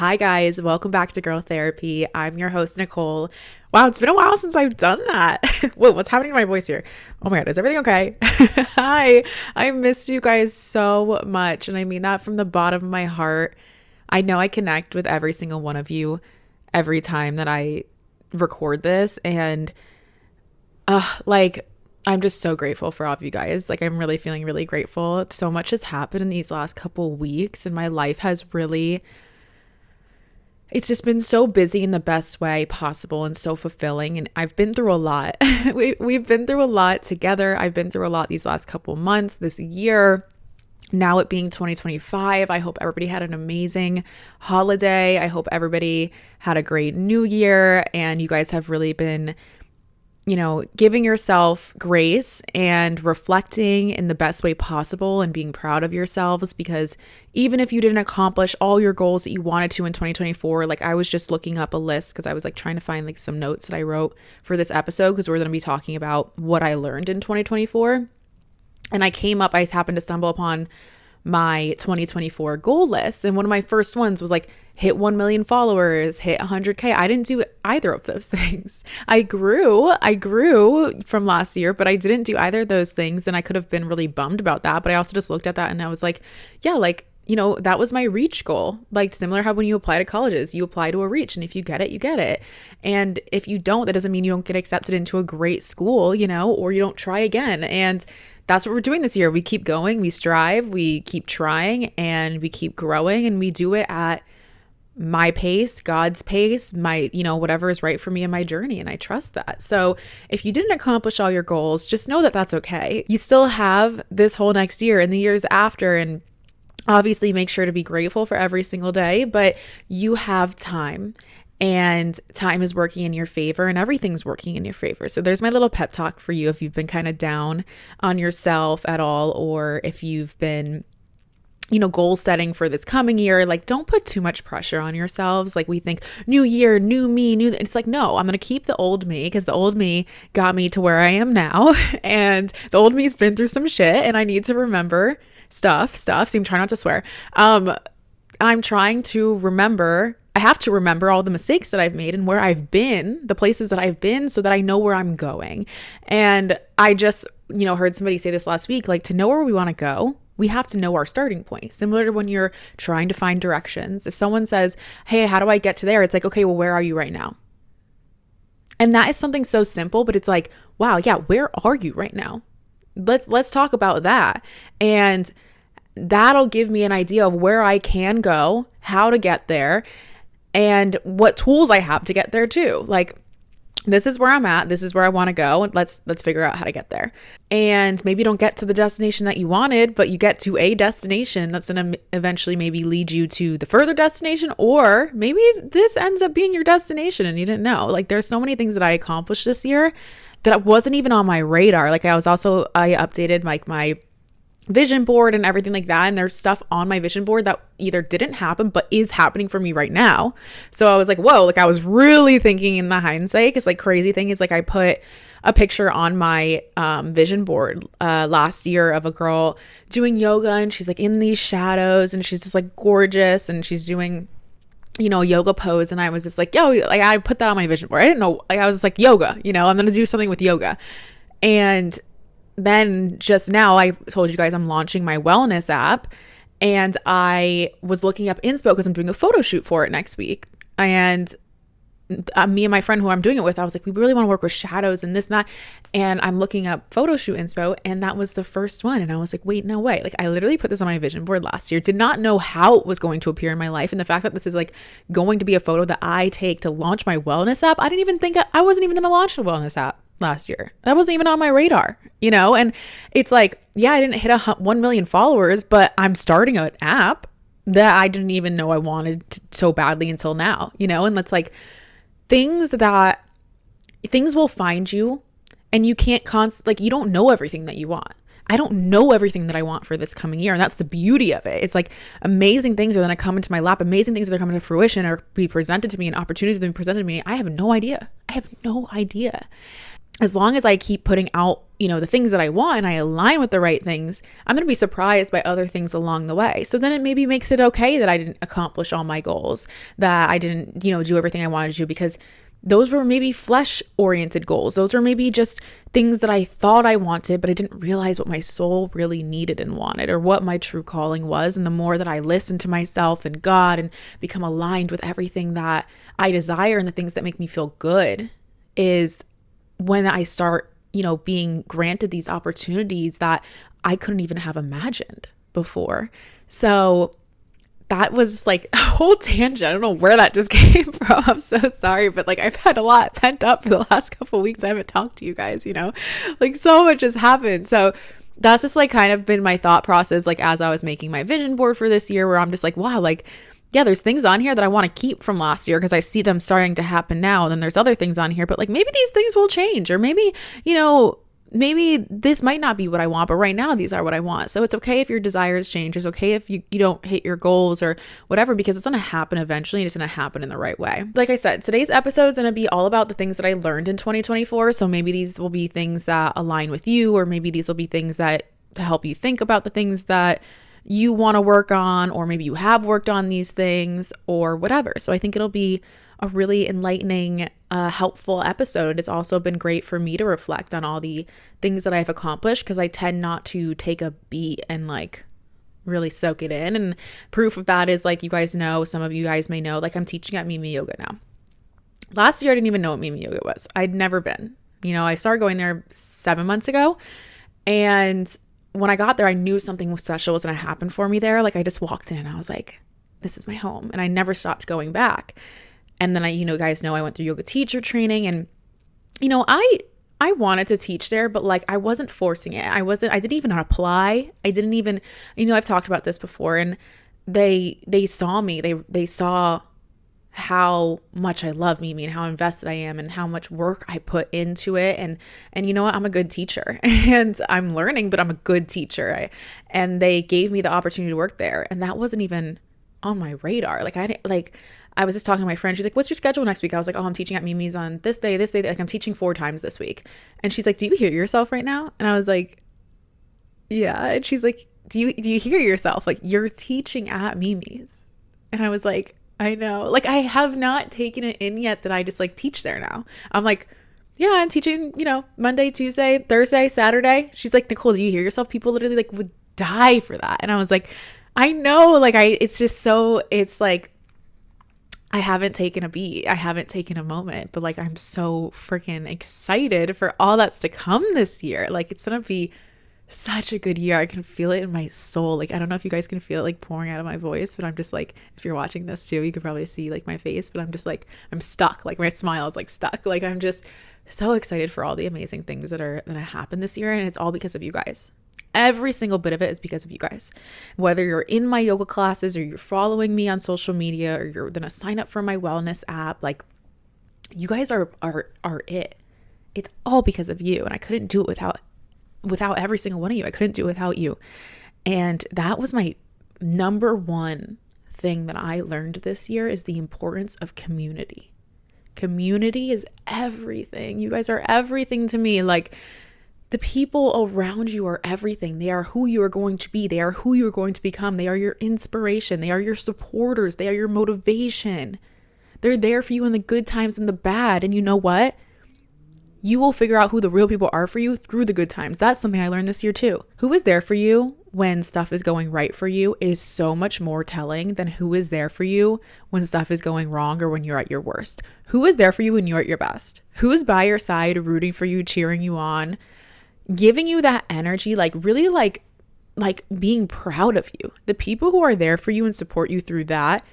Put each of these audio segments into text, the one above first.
Hi guys, welcome back to Girl Therapy. I'm your host, Nicole. Wow, it's been a while since I've done that. Whoa, what's happening to my voice here? Oh my God, is everything okay? Hi, I missed you guys so much, and I mean that from the bottom of my heart. I know I connect with every single one of you every time that I record this, and I'm just so grateful for all of you guys. Like, I'm really feeling really grateful. So much has happened in these last couple weeks, and my life has really, it's just been so busy in the best way possible and so fulfilling. And I've been through a lot. We've been through a lot together. I've been through a lot these last couple months, this year. Now it being 2025, I hope everybody had an amazing holiday. I hope everybody had a great new year, and you guys have really been, giving yourself grace and reflecting in the best way possible and being proud of yourselves, because even if you didn't accomplish all your goals that you wanted to in 2024, like I was just looking up a list because I was like trying to find like some notes that I wrote for this episode, because we're going to be talking about what I learned in 2024. And I happened to stumble upon my 2024 goal list. And one of my first ones was like, hit 1 million followers, hit 100K. I didn't do either of those things. I grew from last year, but I didn't do either of those things. And I could have been really bummed about that. But I also just looked at that and I was like, yeah, that was my reach goal. Like, similar how when you apply to colleges, you apply to a reach, and if you get it, you get it. And if you don't, that doesn't mean you don't get accepted into a great school, or you don't try again. And that's what we're doing this year. We keep going, we strive, we keep trying, and we keep growing, and we do it at my pace, God's pace, my, whatever is right for me in my journey. And I trust that. So if you didn't accomplish all your goals, just know that that's okay. You still have this whole next year and the years after, and obviously make sure to be grateful for every single day, but you have time. And time is working in your favor, and everything's working in your favor. So there's my little pep talk for you if you've been kind of down on yourself at all, or if you've been, goal setting for this coming year. Like, don't put too much pressure on yourselves. Like, we think new year, new me, it's like, no, I'm going to keep the old me, because the old me got me to where I am now. And the old me's been through some shit, and I need to remember stuff. So I'm trying not to swear. I'm trying to remember. I have to remember all the mistakes that I've made and where I've been, the places that I've been, so that I know where I'm going. And I just, heard somebody say this last week, like, to know where we want to go, we have to know our starting point. Similar to when you're trying to find directions. If someone says, hey, how do I get to there? It's like, okay, well, where are you right now? And that is something so simple, but it's like, wow, yeah, where are you right now? Let's talk about that. And that'll give me an idea of where I can go, how to get there, and what tools I have to get there too. Like, this is where I'm at. This is where I want to go. And let's figure out how to get there. And maybe you don't get to the destination that you wanted, but you get to a destination that's going to eventually maybe lead you to the further destination, or maybe this ends up being your destination and you didn't know. Like, there's so many things that I accomplished this year that wasn't even on my radar. Like, I updated like my vision board and everything like that. And there's stuff on my vision board that either didn't happen, but is happening for me right now. So I was like, whoa, like I was really thinking in the hindsight, because like crazy thing is like I put a picture on my vision board last year of a girl doing yoga, and she's like in these shadows and she's just like gorgeous, and she's doing, a yoga pose. And I was just like, yo, like I put that on my vision board. I didn't know, like I was just like, yoga, I'm going to do something with yoga. And then just now, I told you guys I'm launching my wellness app, and I was looking up inspo because I'm doing a photo shoot for it next week. And me and my friend who I'm doing it with, I was like, we really want to work with shadows and this and that. And I'm looking up photo shoot inspo, and that was the first one. And I was like, wait, no way. Like, I literally put this on my vision board last year, did not know how it was going to appear in my life. And the fact that this is like going to be a photo that I take to launch my wellness app, I didn't even think I wasn't even going to launch a wellness app last year. That wasn't even on my radar, and it's like, yeah, I didn't hit 1 million followers, but I'm starting an app that I didn't even know I wanted so badly until now, and that's like things will find you, and you can't you don't know everything that you want. I don't know everything that I want for this coming year. And that's the beauty of it. It's like amazing things are going to come into my lap. Amazing things that are coming to fruition or be presented to me, and opportunities that are presented to me. I have no idea. as long as I keep putting out, the things that I want and I align with the right things, I'm going to be surprised by other things along the way. So then it maybe makes it okay that I didn't accomplish all my goals, that I didn't, do everything I wanted to do, because those were maybe flesh oriented goals. Those were maybe just things that I thought I wanted, but I didn't realize what my soul really needed and wanted, or what my true calling was. And the more that I listen to myself and God and become aligned with everything that I desire and the things that make me feel good, is when I start, being granted these opportunities that I couldn't even have imagined before. So that was like a whole tangent. I don't know where that just came from. I'm so sorry, but like I've had a lot pent up for the last couple of weeks. I haven't talked to you guys, like so much has happened. So that's just like kind of been my thought process, like as I was making my vision board for this year, where I'm just like, wow, like, yeah, there's things on here that I want to keep from last year because I see them starting to happen now. And then there's other things on here, but like maybe these things will change, or maybe, maybe this might not be what I want, but right now these are what I want. So it's okay if your desires change. It's okay if you don't hit your goals or whatever, because it's going to happen eventually and it's going to happen in the right way. Like I said, today's episode is going to be all about the things that I learned in 2024. So maybe these will be things that align with you, or maybe these will be things that to help you think about the things that you want to work on, or maybe you have worked on these things or whatever. So I think it'll be a really enlightening, helpful episode. It's also been great for me to reflect on all the things that I've accomplished, because I tend not to take a beat and like really soak it in. And proof of that is, like, you guys know, some of you guys may know, like I'm teaching at Mimi Yoga now. Last year, I didn't even know what Mimi Yoga was. I'd never been. I started going there 7 months ago, and when I got there, I knew something special was going to happen for me there. Like I just walked in and I was like, this is my home. And I never stopped going back. And then you guys know I went through yoga teacher training, and, I wanted to teach there, but like I wasn't forcing it. I didn't even apply. I didn't even, I've talked about this before, and they saw me, they saw how much I love Mimi and how invested I am and how much work I put into it. And you know what? I'm a good teacher and I'm learning, but I'm a good teacher. And they gave me the opportunity to work there. And that wasn't even on my radar. I was just talking to my friend. She's like, what's your schedule next week? I was like, oh, I'm teaching at Mimi's on this day. Like I'm teaching 4 times this week. And she's like, do you hear yourself right now? And I was like, yeah. And she's like, do you hear yourself? Like, you're teaching at Mimi's. And I was like, I know. Like, I have not taken it in yet that I just like teach there now. I'm like, yeah, I'm teaching, Monday, Tuesday, Thursday, Saturday. She's like, Nicole, do you hear yourself? People literally like would die for that. And I was like, I know. Like it's like, I haven't taken a beat. I haven't taken a moment, but like, I'm so freaking excited for all that's to come this year. Like, it's going to be such a good year. I can feel it in my soul. Like, I don't know if you guys can feel it like pouring out of my voice, but I'm just like, if you're watching this too, you could probably see like my face, but I'm just like, I'm stuck. Like my smile is like stuck. Like I'm just so excited for all the amazing things that are going to happen this year. And it's all because of you guys. Every single bit of it is because of you guys. Whether you're in my yoga classes or you're following me on social media or you're going to sign up for my wellness app, like you guys are it. It's all because of you. And I couldn't do it without every single one of you. I couldn't do it without you. And that was my number one thing that I learned this year, is the importance of community. Community is everything. You guys are everything to me. Like, the people around you are everything. They are who you are going to be. They are who you are going to become. They are your inspiration. They are your supporters. They are your motivation. They're there for you in the good times and the bad. And you know what? You will figure out who the real people are for you through the good times. That's something I learned this year too. Who is there for you when stuff is going right for you is so much more telling than who is there for you when stuff is going wrong or when you're at your worst. Who is there for you when you're at your best? Who is by your side, rooting for you, cheering you on, giving you that energy, like really like being proud of you. The people who are there for you and support you through that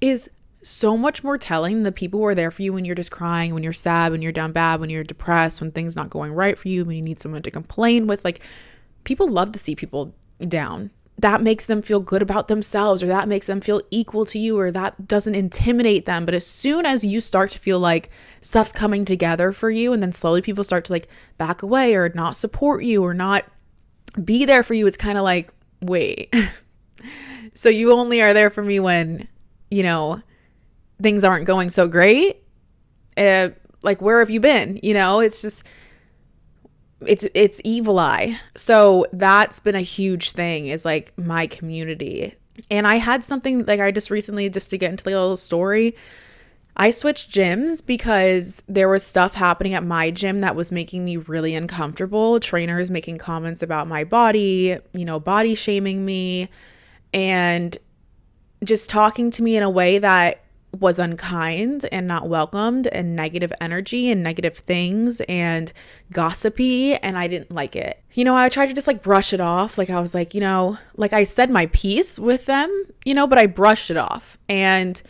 is so much more telling than the people who are there for you when you're just crying, when you're sad, when you're down bad, when you're depressed, when things not going right for you, when you need someone to complain with. Like, people love to see people down. That makes them feel good about themselves, or that makes them feel equal to you, or that doesn't intimidate them. But as soon as you start to feel like stuff's coming together for you, and then slowly people start to like back away or not support you or not be there for you, it's kind of like, wait, so you only are there for me when, things aren't going so great? Like, where have you been? It's just, it's evil eye. So that's been a huge thing, is like my community. And I had something like, I just recently, just to get into like a little story, I switched gyms because there was stuff happening at my gym that was making me really uncomfortable. Trainers making comments about my body, body shaming me, and just talking to me in a way that was unkind and not welcomed, and negative energy and negative things and gossipy. And I didn't like it. I tried to just like brush it off. Like I was like, like I said my piece with them, but I brushed it off. And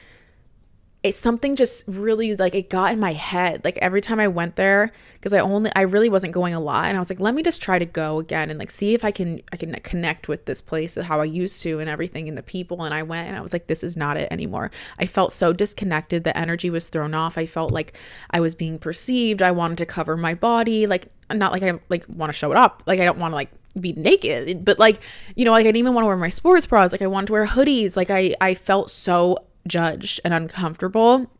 it's something just really like, it got in my head. Like every time I went there, because I really wasn't going a lot, and I was like, let me just try to go again and like see if I can connect with this place how I used to and everything and the people. And I went and I was like, this is not it anymore. I felt so disconnected. The energy was thrown off. I felt like I was being perceived. I wanted to cover my body, like not like I like want to show it up. Like I don't want to like be naked, but like, like I didn't even want to wear my sports bras. Like I wanted to wear hoodies. Like I felt so judged and uncomfortable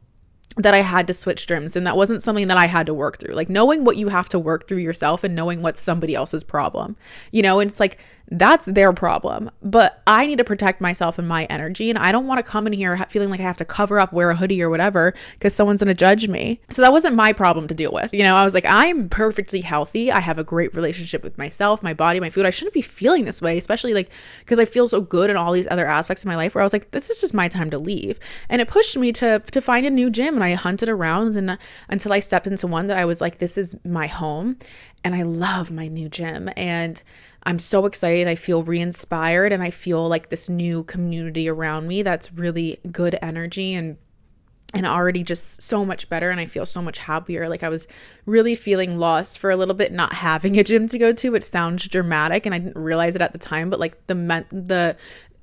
that I had to switch gyms. And that wasn't something that I had to work through. Like knowing what you have to work through yourself and knowing what's somebody else's problem, and it's like, that's their problem, but I need to protect myself and my energy. And I don't want to come in here feeling like I have to cover up, wear a hoodie or whatever, because someone's going to judge me. So that wasn't my problem to deal with. I was like, I'm perfectly healthy. I have a great relationship with myself, my body, my food. I shouldn't be feeling this way, especially like, because I feel so good in all these other aspects of my life, where I was like, this is just my time to leave. And it pushed me to find a new gym. And I hunted around until I stepped into one that I was like, this is my home. And I love my new gym. And I'm so excited. I feel re-inspired, and I feel like this new community around me that's really good energy and already just so much better. And I feel so much happier. Like I was really feeling lost for a little bit, not having a gym to go to, which sounds dramatic, and I didn't realize it at the time, but like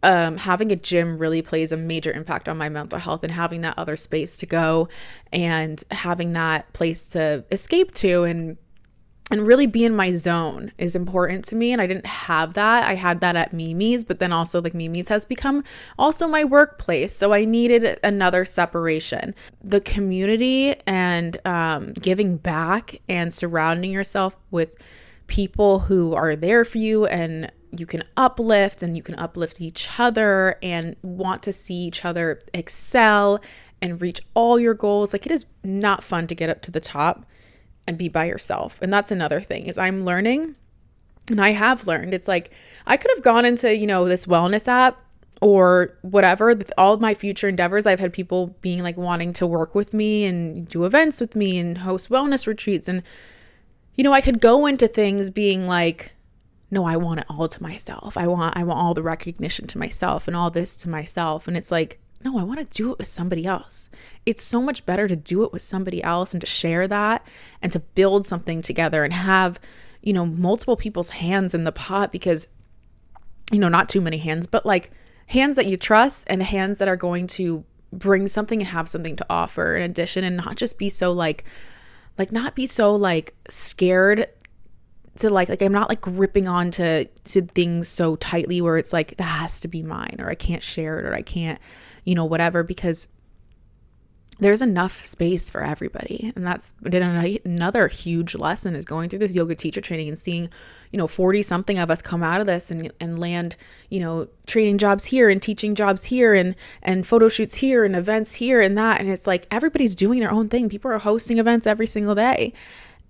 having a gym really plays a major impact on my mental health, and having that other space to go and having that place to escape to and really be in my zone is important to me. And I didn't have that. I had that at Mimi's, but then also like Mimi's has become also my workplace. So I needed another separation. The community and giving back and surrounding yourself with people who are there for you, and you can uplift each other and want to see each other excel and reach all your goals. Like it is not fun to get up to the top and be by yourself. And that's another thing, is I'm learning, and I have learned, it's like I could have gone into, this wellness app or whatever, all of my future endeavors. I've had people being like wanting to work with me and do events with me and host wellness retreats. And, I could go into things being like, no, I want it all to myself. I want all the recognition to myself and all this to myself. And it's like, no, I want to do it with somebody else. It's so much better to do it with somebody else and to share that and to build something together and have, multiple people's hands in the pot, because, not too many hands, but like hands that you trust and hands that are going to bring something and have something to offer in addition, and not just be so not be so scared to like I'm not like gripping on to things so tightly where it's like, that has to be mine, or I can't share it, or I can't, whatever, because there's enough space for everybody. And that's another huge lesson, is going through this yoga teacher training and seeing, 40 something of us come out of this and land, training jobs here and teaching jobs here and photo shoots here and events here and that. And it's like, everybody's doing their own thing. People are hosting events every single day.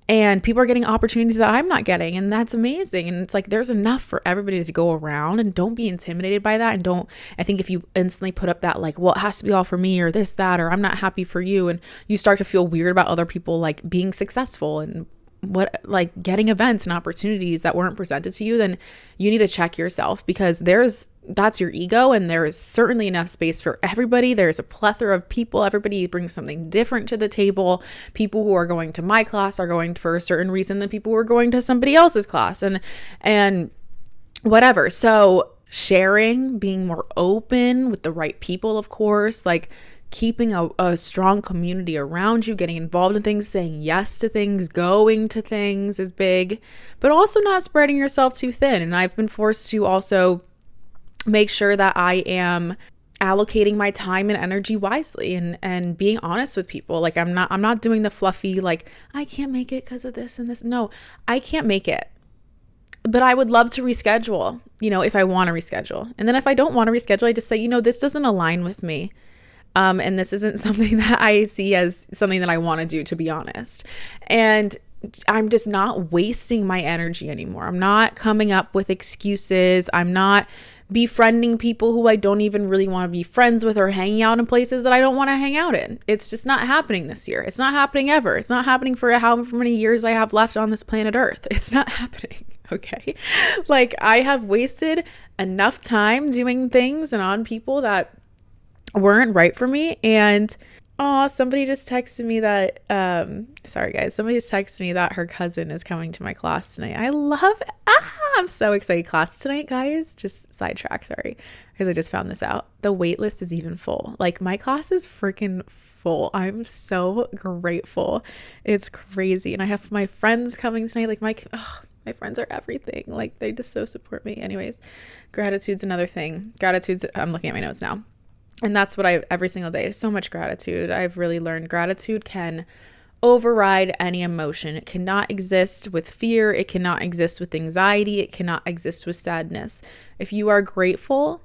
And people are getting opportunities that I'm not getting. And that's amazing. And it's like, there's enough for everybody to go around, and don't be intimidated by that. And I think if you instantly put up that like, well, it has to be all for me, or this, that, or I'm not happy for you, and you start to feel weird about other people like being successful and getting events and opportunities that weren't presented to you, then you need to check yourself, because that's your ego, and there is certainly enough space for everybody. There's a plethora of people. Everybody brings something different to the table. People who are going to my class are going for a certain reason than people who are going to somebody else's class and whatever. So sharing, being more open with the right people, of course, like keeping a strong community around you, getting involved in things, saying yes to things, going to things is big, but also not spreading yourself too thin. And I've been forced to also make sure that I am allocating my time and energy wisely, and being honest with people. Like I'm not doing the fluffy, like, I can't make it because of this and this. No, I can't make it, but I would love to reschedule, if I want to reschedule. And then if I don't want to reschedule, I just say, this doesn't align with me. And this isn't something that I see as something that I want to do, to be honest. And I'm just not wasting my energy anymore. I'm not coming up with excuses. I'm not befriending people who I don't even really want to be friends with, or hanging out in places that I don't want to hang out in. It's just not happening this year. It's not happening ever. It's not happening for however many years I have left on this planet Earth. It's not happening. Okay. Like, I have wasted enough time doing things and on people that weren't right for me. And somebody just texted me that sorry guys, somebody just texted me that her cousin is coming to my class tonight. I'm so excited. Class tonight, guys. Just sidetrack, sorry, because I just found this out. The wait list is even full. Like, my class is freaking full. I'm so grateful. It's crazy. And I have my friends coming tonight. Like, my friends are everything. Like, they just so support me. Anyways, gratitude's another thing. I'm looking at my notes now. And that's what every single day, so much gratitude. I've really learned gratitude can override any emotion. It cannot exist with fear. It cannot exist with anxiety. It cannot exist with sadness. If you are grateful,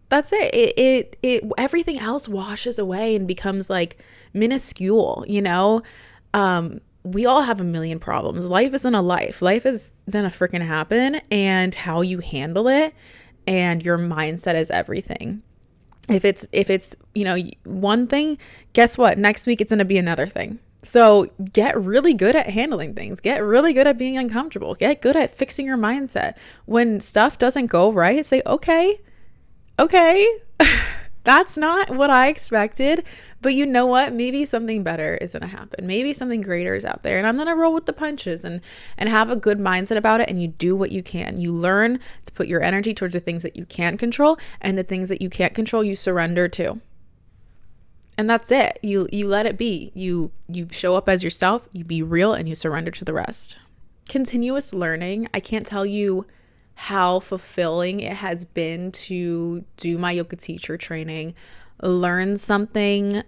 that's it. It everything else washes away and becomes like minuscule, we all have a million problems. Life isn't a life. Life is gonna freaking happen, and how you handle it and your mindset is everything. If it's one thing, guess what? Next week it's going to be another thing. So get really good at handling things. Get really good at being uncomfortable. Get good at fixing your mindset. When stuff doesn't go right, say, okay, that's not what I expected, but you know what? Maybe something better is going to happen. Maybe something greater is out there, and I'm going to roll with the punches and have a good mindset about it. And you do what you can. You learn to put your energy towards the things that you can control, and the things that you can't control, you surrender to. And that's it. You let it be. You show up as yourself, you be real, and you surrender to the rest. Continuous learning. I can't tell you how fulfilling it has been to do my yoga teacher training, learn something,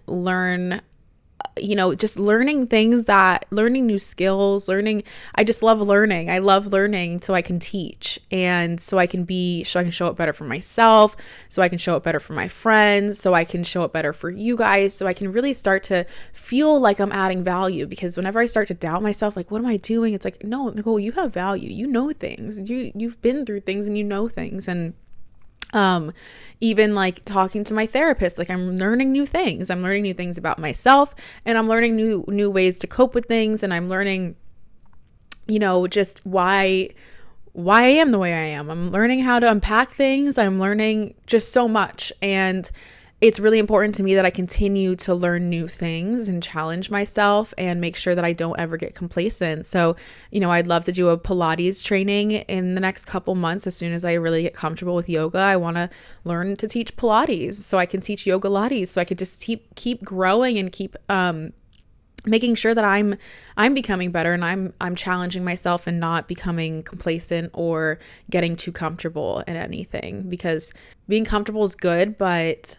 just learning new skills, I just love learning. I love learning so I can teach, and so I can show up better for myself, so I can show up better for my friends, so I can show up better for you guys, so I can really start to feel like I'm adding value. Because whenever I start to doubt myself, like, what am I doing? It's like, no, Nicole, you have value. You know things. You've been through things, and you know things. And even like talking to my therapist, like, I'm learning new things. I'm learning new things about myself, and I'm learning new ways to cope with things. And I'm learning, just why I am the way I am. I'm learning how to unpack things. I'm learning just so much. And it's really important to me that I continue to learn new things and challenge myself and make sure that I don't ever get complacent. So, I'd love to do a Pilates training in the next couple months. As soon as I really get comfortable with yoga, I want to learn to teach Pilates so I can teach yoga Lattes, so I could just keep growing and keep making sure that I'm becoming better, and I'm challenging myself and not becoming complacent or getting too comfortable in anything. Because being comfortable is good, but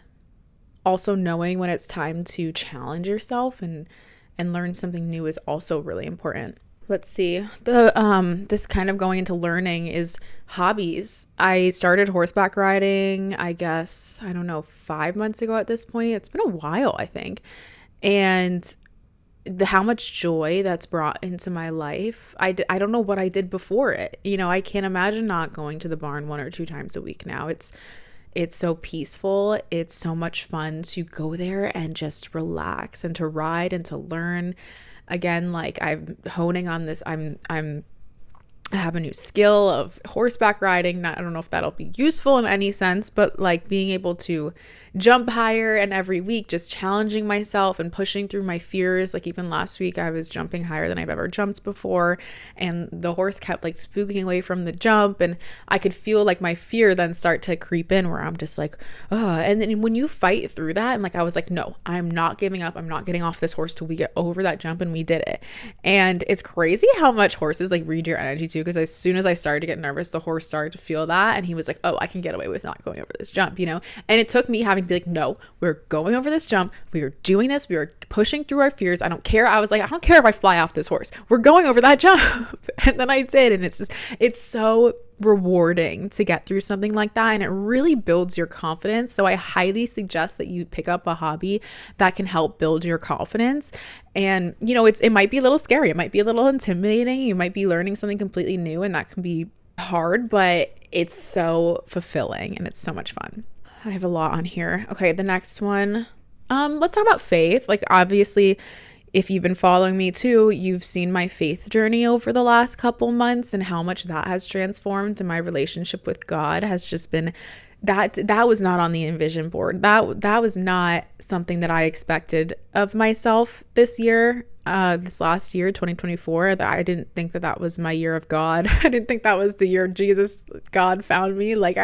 also knowing when it's time to challenge yourself and learn something new is also really important. Let's see. This kind of going into learning is hobbies. I started horseback riding, I guess, 5 months ago at this point. It's been a while, I think. And how much joy that's brought into my life. I don't know what I did before it. I can't imagine not going to the barn 1 or 2 times a week now. It's so peaceful. It's so much fun to go there and just relax and to ride and to learn. Again, like, I'm honing on this. I have a new skill of horseback riding. I don't know if that'll be useful in any sense, but like being able to jump higher, and every week just challenging myself and pushing through my fears. Like, even last week I was jumping higher than I've ever jumped before, and the horse kept like spooking away from the jump, and I could feel like my fear then start to creep in, where I'm just like, oh. And then when you fight through that, and like, I was like, no, I'm not giving up. I'm not getting off this horse till we get over that jump, and we did it. And it's crazy how much horses like read your energy too, because as soon as I started to get nervous, the horse started to feel that, and he was like, oh, I can get away with not going over this jump, And it took me having I'd be like, no, we're going over this jump. We are doing this. We are pushing through our fears. I don't care. I was like, I don't care if I fly off this horse. We're going over that jump. And then I did. And it's so rewarding to get through something like that. And it really builds your confidence. So I highly suggest that you pick up a hobby that can help build your confidence. And, it might be a little scary. It might be a little intimidating. You might be learning something completely new, and that can be hard, but it's so fulfilling and it's so much fun. I have a lot on here. Okay, the next one. Let's talk about faith. Like, obviously, if you've been following me too, you've seen my faith journey over the last couple months and how much that has transformed, and my relationship with God has just been that was not on the envision board. That was not something that I expected of myself this year. This last year, 2024, that I didn't think that was my year of God. I didn't think that was the year Jesus, God found me. Like,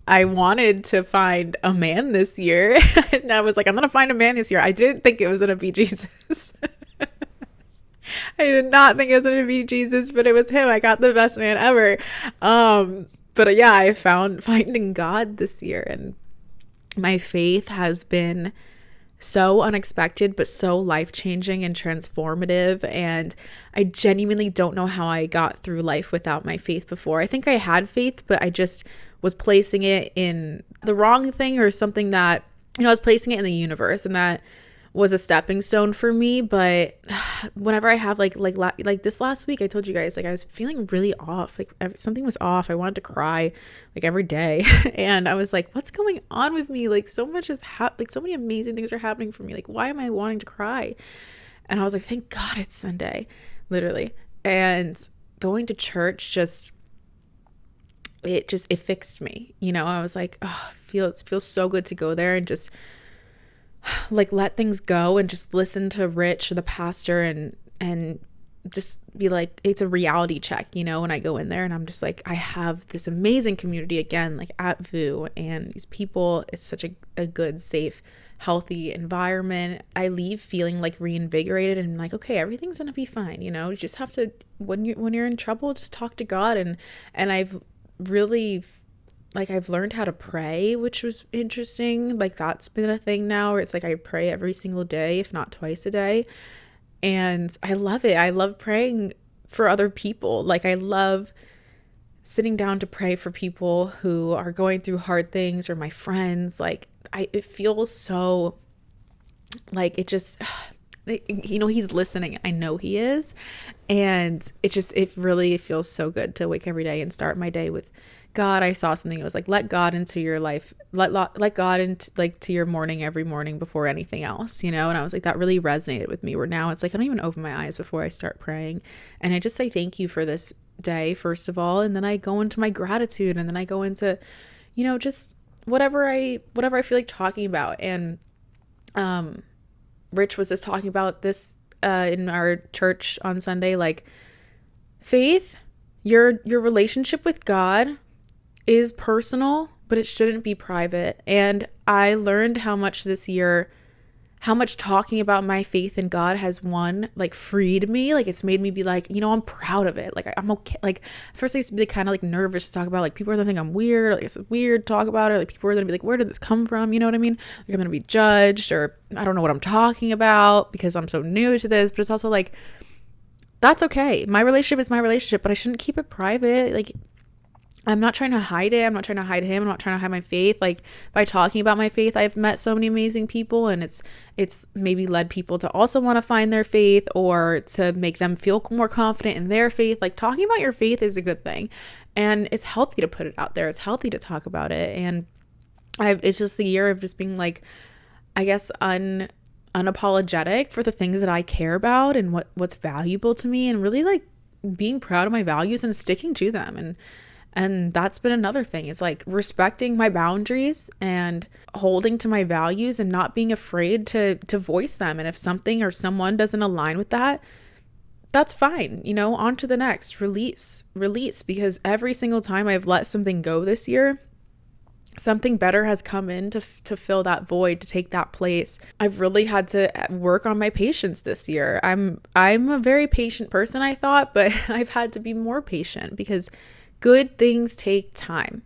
I wanted to find a man this year. And I was like, I'm going to find a man this year. I didn't think it was going to be Jesus. I did not think it was going to be Jesus, but it was him. I got the best man ever. But yeah, I found finding God this year, and my faith has been so unexpected, but so life-changing and transformative. And I genuinely don't know how I got through life without my faith before. I think I had faith, but I just was placing it in the wrong thing, or something that, I was placing it in the universe, and that was a stepping stone for me. But whenever I have like this last week, I told you guys, like, I was feeling really off, like something was off. I wanted to cry like every day. And I was like, what's going on with me? Like, so much is like so many amazing things are happening for me. Like, why am I wanting to cry? And I was like, thank God it's Sunday, literally. And going to church it fixed me. I was like, oh, it feels so good to go there and just like let things go and just listen to Rich, the pastor, and just be like, it's a reality check, when I go in there, and I'm just like, I have this amazing community again, like at VU, and these people, it's such a good, safe, healthy environment. I leave feeling like reinvigorated and like, okay, everything's gonna be fine. You just have to, when you're in trouble, just talk to God. And I've really, like, I've learned how to pray, which was interesting. Like, that's been a thing now, where it's like I pray every single day, if not twice a day. And I love it. I love praying for other people. Like, I love sitting down to pray for people who are going through hard things, or my friends. Like, it feels so, like, it just, he's listening. I know he is. And it really feels so good to wake every day and start my day with God. I saw something. It was like, let God into your life. Let God into, like, to your morning every morning before anything else, And I was like, that really resonated with me, where now it's like, I don't even open my eyes before I start praying. And I just say thank you for this day, first of all. And then I go into my gratitude, and then I go into, just whatever I feel like talking about. And, Rich was just talking about this, in our church on Sunday, like, faith, your relationship with God is personal, but it shouldn't be private. And I learned how much this year, how much talking about my faith in God has freed me. Like, it's made me be like, I'm proud of it. Like, I'm okay. Like, at first I used to be kind of like nervous to talk about, like, people are gonna think I'm weird. Like, it's weird to talk about it. Like, people are gonna be like, where did this come from? You know what I mean? Like, I'm gonna be judged, or I don't know what I'm talking about because I'm so new to this. But it's also like, that's okay. My relationship is my relationship, but I shouldn't keep it private. Like, I'm not trying to hide it. I'm not trying to hide him. I'm not trying to hide my faith. Like, by talking about my faith, I've met so many amazing people, and it's maybe led people to also want to find their faith, or to make them feel more confident in their faith. Like, talking about your faith is a good thing, and it's healthy to put it out there. It's healthy to talk about it. And it's just the year of just being like, I guess, unapologetic for the things that I care about and what's valuable to me, and really like being proud of my values and sticking to them. And that's been another thing. It's like respecting my boundaries and holding to my values, and not being afraid to voice them. And if something or someone doesn't align with that, that's fine. On to the next. Release. Because every single time I've let something go this year, something better has come in to fill that void, to take that place. I've really had to work on my patience this year. I'm a very patient person, I thought, but I've had to be more patient, because good things take time.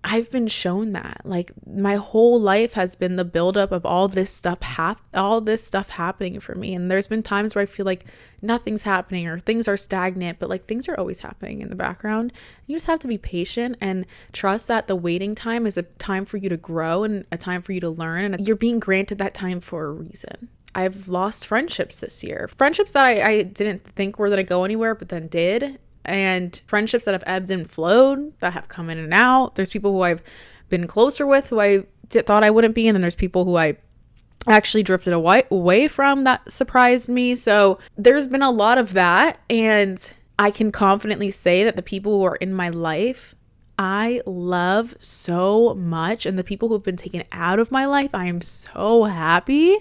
I've been shown that. Like my whole life has been the buildup of all this stuff happening for me. And there's been times where I feel like nothing's happening or things are stagnant, but like things are always happening in the background. You just have to be patient and trust that the waiting time is a time for you to grow and a time for you to learn. And you're being granted that time for a reason. I've lost friendships this year. Friendships that I didn't think were going to go anywhere, but then did. And friendships that have ebbed and flowed, that have come in and out. There's people who I've been closer with who I thought I wouldn't be. And then there's people who I actually drifted away from that surprised me. So there's been a lot of that. And I can confidently say that the people who are in my life, I love so much. And the people who have been taken out of my life, I am so happy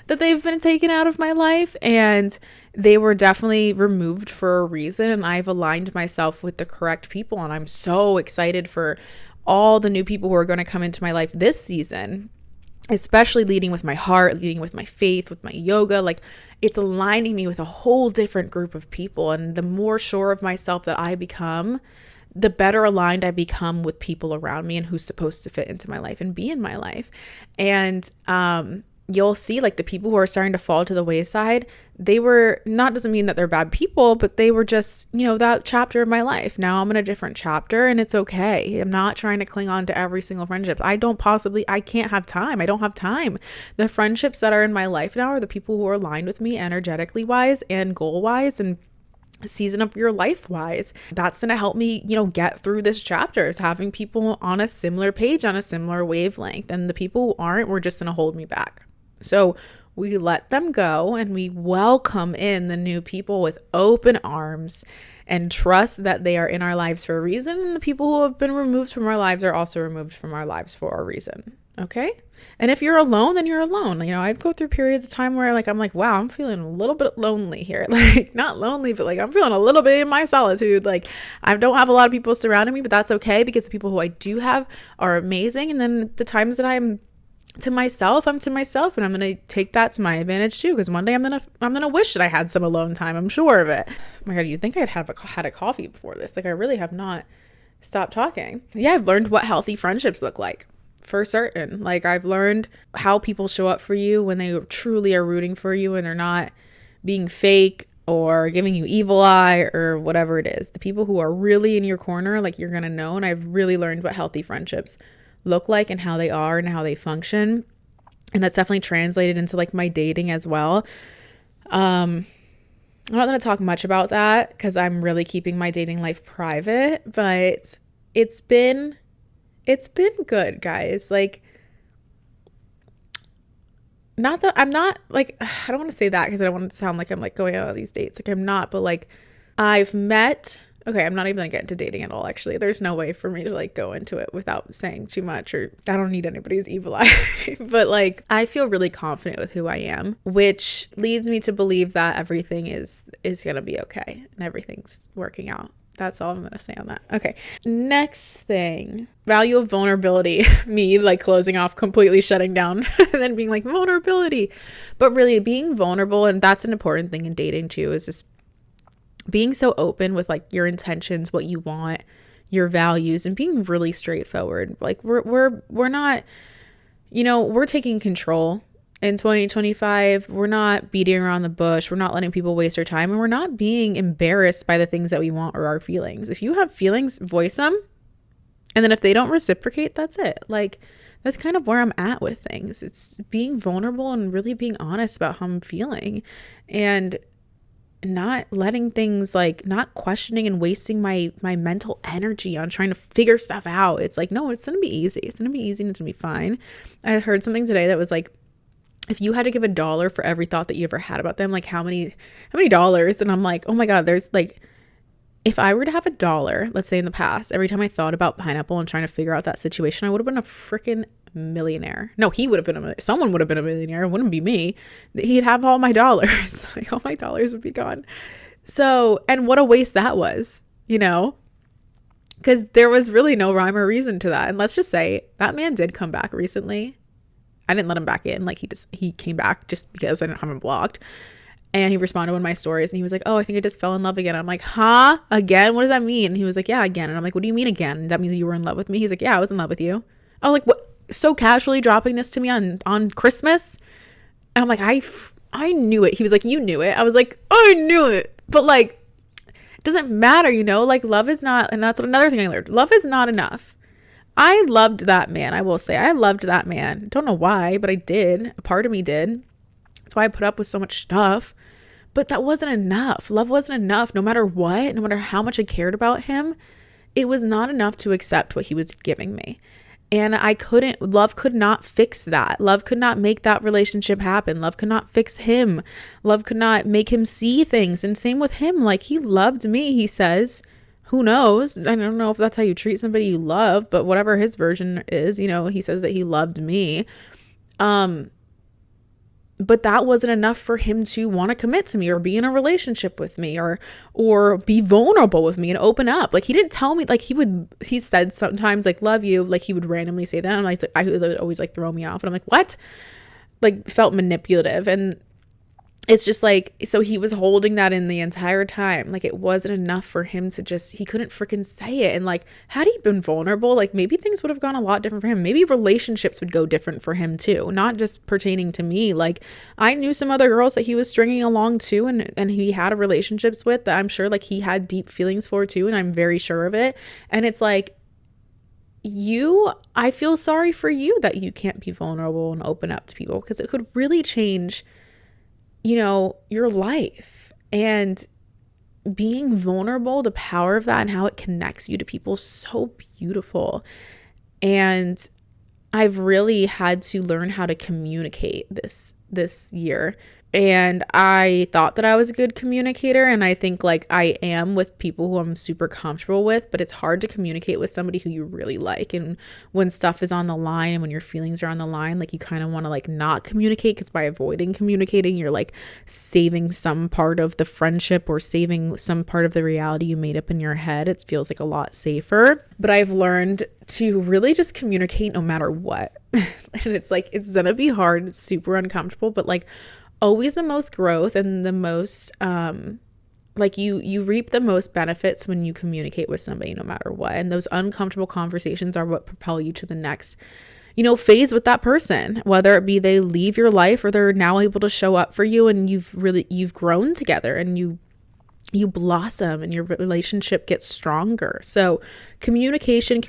that they've been taken out of my life, and they were definitely removed for a reason, and I've aligned myself with the correct people, and I'm so excited for all the new people who are going to come into my life this season, especially leading with my heart, leading with my faith, with my yoga. Like it's aligning me with a whole different group of people, and the more sure of myself that I become, the better aligned I become with people around me and who's supposed to fit into my life and be in my life. And you'll see like the people who are starting to fall to the wayside, they were not, doesn't mean that they're bad people, but they were just, that chapter of my life. Now I'm in a different chapter and it's okay. I'm not trying to cling on to every single friendship. I can't have time. I don't have time. The friendships that are in my life now are the people who are aligned with me energetically wise and goal wise and season of your life wise. That's going to help me, get through this chapter, is having people on a similar page, on a similar wavelength. And the people who aren't, were just going to hold me back. So we let them go and we welcome in the new people with open arms and trust that they are in our lives for a reason. And the people who have been removed from our lives are also removed from our lives for a reason. Okay. And if you're alone, then you're alone. I go through periods of time where I'm like, wow, I'm feeling a little bit lonely here. Like not lonely, but like I'm feeling a little bit in my solitude. Like I don't have a lot of people surrounding me, but that's okay because the people who I do have are amazing. And then the times that I'm to myself, I'm to myself, and I'm going to take that to my advantage too. Because one day I'm going to wish that I had some alone time. I'm sure of it. Oh my God, you'd think I'd had a coffee before this. Like I really have not stopped talking. Yeah. I've learned what healthy friendships look like for certain. Like I've learned how people show up for you when they truly are rooting for you and they're not being fake or giving you evil eye or whatever it is. The people who are really in your corner, like you're going to know. And I've really learned what healthy friendships look like and how they are and how they function. And that's definitely translated into like my dating as well. I'm not going to talk much about that because I'm really keeping my dating life private, but it's been good, guys. Like, not that I'm not like, I don't want to say that because I don't want it to sound like I'm like going out on these dates. Like I'm not, but like I've met, okay, I'm not even gonna get into dating at all. Actually, there's no way for me to like go into it without saying too much, or I don't need anybody's evil eye. But like, I feel really confident with who I am, which leads me to believe that everything is gonna be okay and everything's working out. That's all I'm going to say on that. Okay. Next thing, value of vulnerability. Me like closing off, completely shutting down and then being like vulnerability. But really being vulnerable, and that's an important thing in dating too, is just being so open with like your intentions, what you want, your values, and being really straightforward. Like we're not, we're taking control. In 2025, we're not beating around the bush. We're not letting people waste our time, and we're not being embarrassed by the things that we want or our feelings. If you have feelings, voice them. And then if they don't reciprocate, that's it. Like, that's kind of where I'm at with things. It's being vulnerable and really being honest about how I'm feeling and not letting things like not questioning and wasting my mental energy on trying to figure stuff out. It's like, no, it's going to be easy. It's going to be easy and it's going to be fine. I heard something today that was like, if you had to give $1 for every thought that you ever had about them, like how many dollars? And I'm like, oh my God, there's like, if I were to have $1, let's say in the past, every time I thought about pineapple and trying to figure out that situation, I would have been a freaking millionaire. No, he would have been someone would have been a millionaire. It wouldn't be me. He'd have all my dollars. Like all my dollars would be gone. So, and what a waste that was, because there was really no rhyme or reason to that. And let's just say that man did come back recently. I didn't let him back in. Like he came back just because I didn't have him blocked. And he responded to one of my stories and he was like, oh, I think I just fell in love again. I'm like, huh? Again? What does that mean? And he was like, yeah, again. And I'm like, what do you mean again? That means you were in love with me? He's like, yeah, I was in love with you. I was like, what? So casually dropping this to me on Christmas? And I'm like, I knew it. He was like, you knew it. I was like, I knew it. But like, it doesn't matter, you know? Like, love is not, and that's another thing I learned. Love is not enough. I loved that man. I will say, I loved that man. Don't know why, but I did. A part of me did. That's why I put up with so much stuff. But that wasn't enough. Love wasn't enough. No matter what, no matter how much I cared about him, it was not enough to accept what he was giving me. And love could not fix that. Love could not make that relationship happen. Love could not fix him. Love could not make him see things. And same with him. Like, he loved me, he says. Who knows? I don't know if that's how you treat somebody you love, but whatever his version is, you know, he says that he loved me. But that wasn't enough for him to want to commit to me or be in a relationship with me or be vulnerable with me and open up. Like, he didn't tell me, like, he said sometimes like, love you. Like, he would randomly say that. And I would always like throw me off. And I'm like, what? Like, felt manipulative. And it's just like, so he was holding that in the entire time. Like, it wasn't enough for him to just, he couldn't freaking say it. And like, had he been vulnerable, like, maybe things would have gone a lot different for him. Maybe relationships would go different for him too, not just pertaining to me. Like, I knew some other girls that he was stringing along too, and he had relationships with that I'm sure like he had deep feelings for too, and I'm very sure of it. And it's like, I feel sorry for you that you can't be vulnerable and open up to people, because it could really change, you know, your life. And being vulnerable, the power of that and how it connects you to people, so beautiful. And I've really had to learn how to communicate this year. And I thought that I was a good communicator, and I think like I am with people who I'm super comfortable with, but it's hard to communicate with somebody who you really like. And when stuff is on the line and when your feelings are on the line, like, you kind of want to like not communicate, because by avoiding communicating, you're like saving some part of the friendship or saving some part of the reality you made up in your head. It feels like a lot safer. But I've learned to really just communicate no matter what. And it's like, it's gonna be hard, it's super uncomfortable, but like, always the most growth and the most like you reap the most benefits when you communicate with somebody no matter what. And those uncomfortable conversations are what propel you to the next, you know, phase with that person, whether it be they leave your life or they're now able to show up for you, and you've grown together and you blossom and your relationship gets stronger. So communication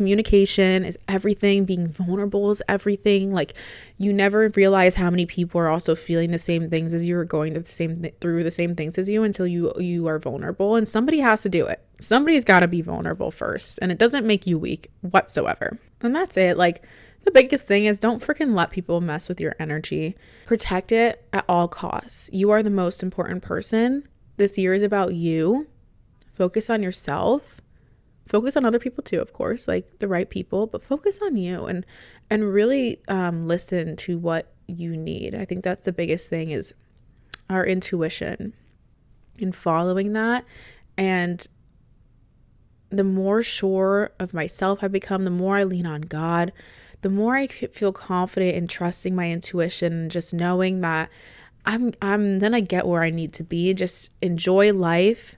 is everything. Being vulnerable is everything. Like, you never realize how many people are also feeling the same things as you, or going through the same things as you, until you are vulnerable. And somebody has to do it. Somebody's got to be vulnerable first, and it doesn't make you weak whatsoever. And that's it. Like, the biggest thing is, don't freaking let people mess with your energy. Protect it at all costs. You are the most important person. This year is about you. Focus on yourself. Focus on other people too, of course, like the right people, but focus on you and really listen to what you need. I think that's the biggest thing, is our intuition and following that. And the more sure of myself I become, the more I lean on God, the more I feel confident in trusting my intuition, and just knowing that then I get where I need to be. Just enjoy life.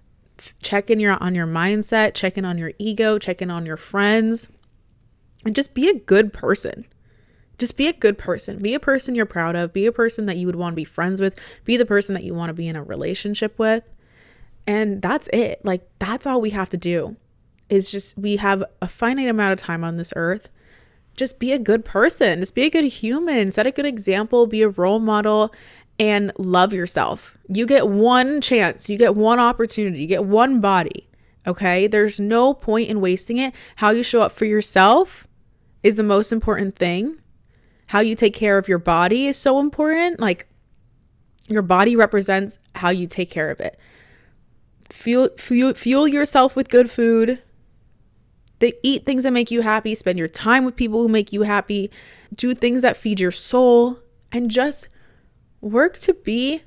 Check in on your mindset, check in on your ego, check in on your friends, and just be a good person. Just be a good person. Be a person you're proud of. Be a person that you would want to be friends with. Be the person that you want to be in a relationship with. And that's it. Like, that's all we have to do, is just, we have a finite amount of time on this earth. Just be a good person. Just be a good human. Set a good example. Be a role model. And love yourself. You get one chance, you get one opportunity, you get one body, okay? There's no point in wasting it. How you show up for yourself is the most important thing. How you take care of your body is so important. Like, your body represents how you take care of it. Fuel yourself with good food. Eat things that make you happy. Spend your time with people who make you happy. Do things that feed your soul. And just work to be,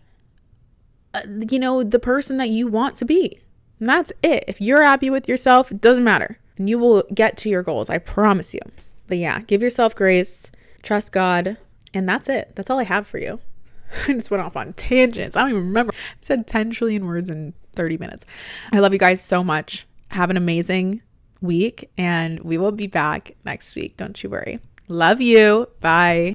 the person that you want to be. And that's it. If you're happy with yourself, it doesn't matter. And you will get to your goals. I promise you. But yeah, give yourself grace, trust God. And that's it. That's all I have for you. I just went off on tangents. I don't even remember. I said 10 trillion words in 30 minutes. I love you guys so much. Have an amazing week, and we will be back next week. Don't you worry. Love you. Bye.